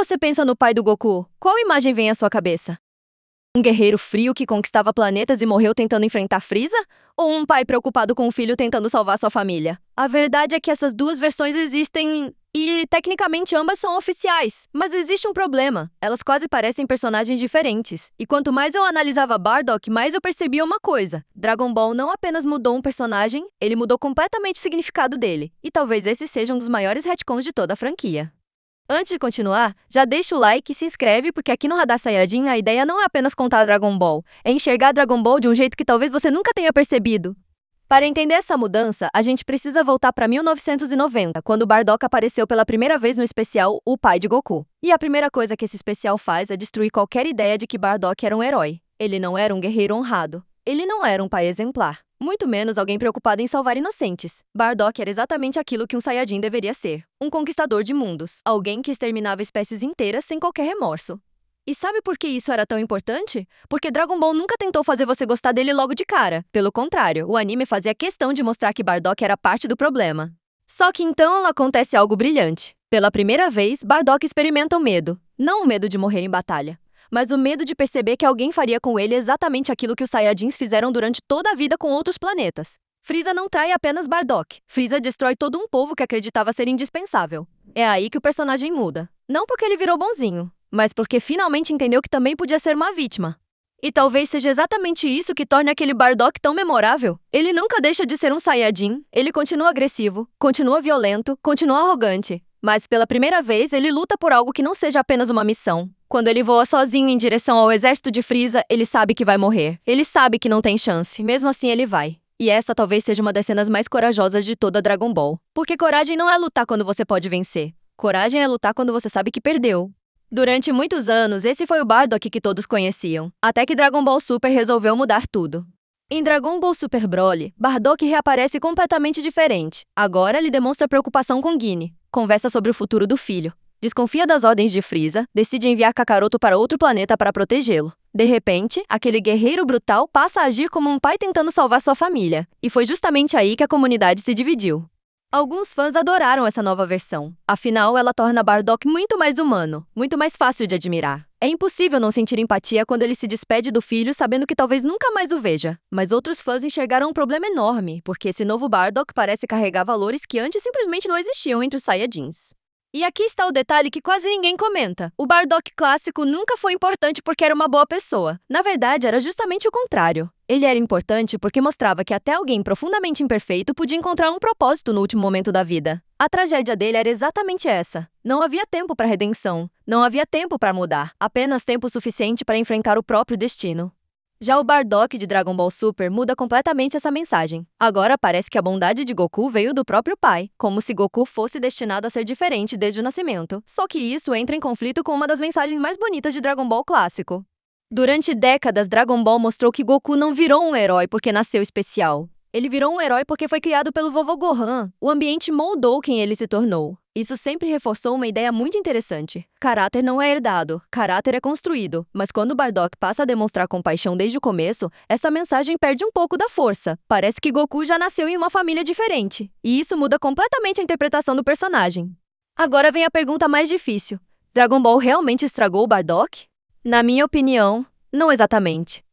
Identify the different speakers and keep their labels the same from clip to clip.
Speaker 1: você pensa no pai do Goku, qual imagem vem à sua cabeça? Um guerreiro frio que conquistava planetas e morreu tentando enfrentar Frieza? Ou um pai preocupado com o filho tentando salvar sua família? A verdade é que essas duas versões existem e, tecnicamente, ambas são oficiais. Mas existe um problema. Elas quase parecem personagens diferentes. E quanto mais eu analisava Bardock, mais eu percebia uma coisa. Dragon Ball não apenas mudou um personagem, ele mudou completamente o significado dele. E talvez esse seja um dos maiores retcons de toda a franquia. Antes de continuar, já deixa o like e se inscreve, porque aqui no Radar Saiyajin a ideia não é apenas contar Dragon Ball, é enxergar Dragon Ball de um jeito que talvez você nunca tenha percebido. Para entender essa mudança, a gente precisa voltar para 1990, quando Bardock apareceu pela primeira vez no especial O Pai de Goku. E a primeira coisa que esse especial faz é destruir qualquer ideia de que Bardock era um herói. Ele não era um guerreiro honrado. Ele não era um pai exemplar. Muito menos alguém preocupado em salvar inocentes. Bardock era exatamente aquilo que um Saiyajin deveria ser. Um conquistador de mundos. Alguém que exterminava espécies inteiras sem qualquer remorso. E sabe por que isso era tão importante? Porque Dragon Ball nunca tentou fazer você gostar dele logo de cara. Pelo contrário, o anime fazia questão de mostrar que Bardock era parte do problema. Só que então acontece algo brilhante. Pela primeira vez, Bardock experimenta o medo. Não o medo de morrer em batalha, mas o medo de perceber que alguém faria com ele exatamente aquilo que os Saiyajins fizeram durante toda a vida com outros planetas. Frieza não trai apenas Bardock. Frieza destrói todo um povo que acreditava ser indispensável. É aí que o personagem muda. Não porque ele virou bonzinho, mas porque finalmente entendeu que também podia ser uma vítima. E talvez seja exatamente isso que torne aquele Bardock tão memorável. Ele nunca deixa de ser um Saiyajin, ele continua agressivo, continua violento, continua arrogante. Mas pela primeira vez ele luta por algo que não seja apenas uma missão. Quando ele voa sozinho em direção ao exército de Frieza, ele sabe que vai morrer. Ele sabe que não tem chance, mesmo assim ele vai. E essa talvez seja uma das cenas mais corajosas de toda Dragon Ball. Porque coragem não é lutar quando você pode vencer. Coragem é lutar quando você sabe que perdeu. Durante muitos anos, esse foi o Bardock que todos conheciam, até que Dragon Ball Super resolveu mudar tudo. Em Dragon Ball Super Broly, Bardock reaparece completamente diferente. Agora ele demonstra preocupação com Guine, conversa sobre o futuro do filho, desconfia das ordens de Frieza, decide enviar Kakaroto para outro planeta para protegê-lo. De repente, aquele guerreiro brutal passa a agir como um pai tentando salvar sua família, e foi justamente aí que a comunidade se dividiu. Alguns fãs adoraram essa nova versão. Afinal, ela torna Bardock muito mais humano, muito mais fácil de admirar. É impossível não sentir empatia quando ele se despede do filho sabendo que talvez nunca mais o veja. Mas outros fãs enxergaram um problema enorme, porque esse novo Bardock parece carregar valores que antes simplesmente não existiam entre os Saiyajins. E aqui está o detalhe que quase ninguém comenta. O Bardock clássico nunca foi importante porque era uma boa pessoa. Na verdade, era justamente o contrário. Ele era importante porque mostrava que até alguém profundamente imperfeito podia encontrar um propósito no último momento da vida. A tragédia dele era exatamente essa. Não havia tempo para redenção. Não havia tempo para mudar. Apenas tempo suficiente para enfrentar o próprio destino. Já o Bardock de Dragon Ball Super muda completamente essa mensagem. Agora parece que a bondade de Goku veio do próprio pai, como se Goku fosse destinado a ser diferente desde o nascimento. Só que isso entra em conflito com uma das mensagens mais bonitas de Dragon Ball clássico. Durante décadas, Dragon Ball mostrou que Goku não virou um herói porque nasceu especial. Ele virou um herói porque foi criado pelo vovô Gohan. O ambiente moldou quem ele se tornou. Isso sempre reforçou uma ideia muito interessante. Caráter não é herdado, caráter é construído. Mas quando Bardock passa a demonstrar compaixão desde o começo, essa mensagem perde um pouco da força. Parece que Goku já nasceu em uma família diferente. E isso muda completamente a interpretação do personagem. Agora vem a pergunta mais difícil. Dragon Ball realmente estragou o Bardock? Na minha opinião, não exatamente.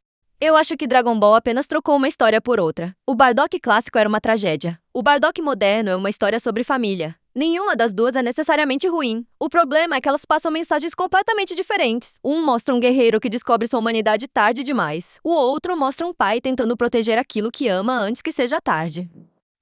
Speaker 1: Eu acho que Dragon Ball apenas trocou uma história por outra. O Bardock clássico era uma tragédia. O Bardock moderno é uma história sobre família. Nenhuma das duas é necessariamente ruim. O problema é que elas passam mensagens completamente diferentes. Um mostra um guerreiro que descobre sua humanidade tarde demais. O outro mostra um pai tentando proteger aquilo que ama antes que seja tarde.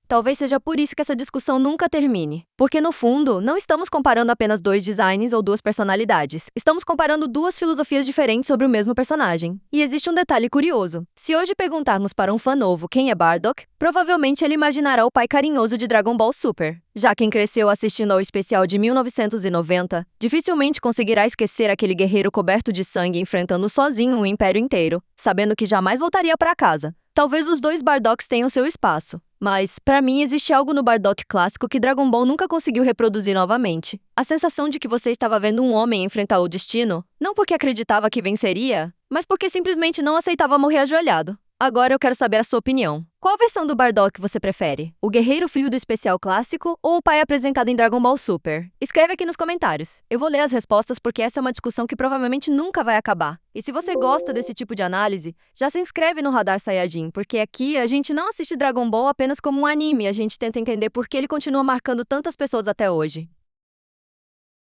Speaker 1: Talvez seja por isso que essa discussão nunca termine. Porque, no fundo, não estamos comparando apenas dois designs ou duas personalidades. Estamos comparando duas filosofias diferentes sobre o mesmo personagem. E existe um detalhe curioso. Se hoje perguntarmos para um fã novo quem é Bardock, provavelmente ele imaginará o pai carinhoso de Dragon Ball Super. Já quem cresceu assistindo ao especial de 1990, dificilmente conseguirá esquecer aquele guerreiro coberto de sangue enfrentando sozinho um império inteiro, sabendo que jamais voltaria para casa. Talvez os dois Bardocks tenham seu espaço, mas, pra mim, existe algo no Bardock clássico que Dragon Ball nunca conseguiu reproduzir novamente. A sensação de que você estava vendo um homem enfrentar o destino, não porque acreditava que venceria, mas porque simplesmente não aceitava morrer ajoelhado. Agora eu quero saber a sua opinião. Qual versão do Bardock você prefere? O Guerreiro Frio do especial clássico ou o pai apresentado em Dragon Ball Super? Escreve aqui nos comentários. Eu vou ler as respostas porque essa é uma discussão que provavelmente nunca vai acabar. E se você gosta desse tipo de análise, já se inscreve no Radar Saiyajin, porque aqui a gente não assiste Dragon Ball apenas como um anime, a gente tenta entender por que ele continua marcando tantas pessoas até hoje.